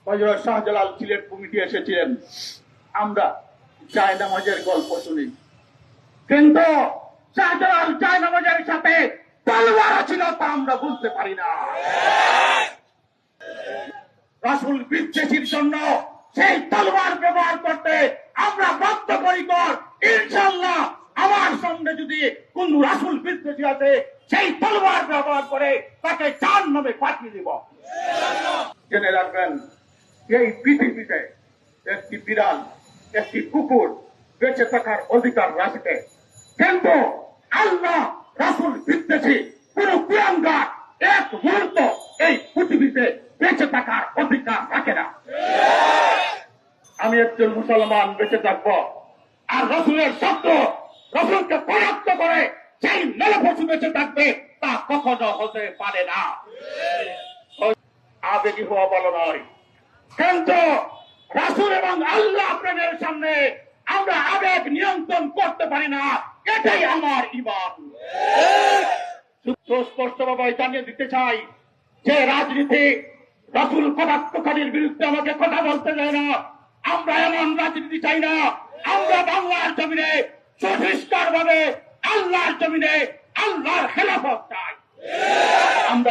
Hazrat Shahjalal Sylhet committee এসেছিলেন, আমরা জায়নামাজের গল্প শুনি, কিন্তু শাহজালাল জায়নামাজের সাথে তলোয়ার ছিল তা আমরা বুঝতে পারি না। রাসূল বিদ্বেষীর জন্য সেই তলোয়ার ব্যবহার করতে আমরা বদ্ধপরিকর। ইনশাআল্লাহ আমার সামনে যদি কোন রাসূল বিদ্বেষী আছে, সেই তলোয়ার ব্যবহার করে তাকে জাহান্নামে পাঠিয়ে দিব। জেনে রাখবেন, এই পৃথিবীতে একটি বিড়াল, একটি কুকুর বেঁচে থাকার অধিকার রাখে, কিন্তু আল্লাহ রাসূল বিদ্বেষী কোন কুলাঙ্গার এক মুহূর্ত এই পৃথিবীতে বেঁচে থাকার অধিকার রাখে না। আমি একজন মুসলমান বেঁচে থাকবো, আর রাসূলের শব্দ, রাসূলকে পরাস্ত করে সেই নরপশু বেঁচে থাকবে, তা কখনো হতে পারে না। আবেগী হওয়া ভালো নয়, কিন্তু রাসূল এবং আল্লাহ প্রেমের সামনে আমরা আবেগ নিয়ন্ত্রণ করতে পারি না। এটাই আমার ঈমান। সুস্পষ্টভাবে জানিয়ে দিতে চাই যে রাজনীতি, রাসূল কটাক্ষকারীর বিরুদ্ধে আমাকে কথা বলতে দেয় না। আমরা এমন রাজনীতি চাই না। আমরা বাংলার জমিনে সুপরিষ্কার ভাবে আল্লাহর জমিনে আল্লাহর খেলাফত চাই।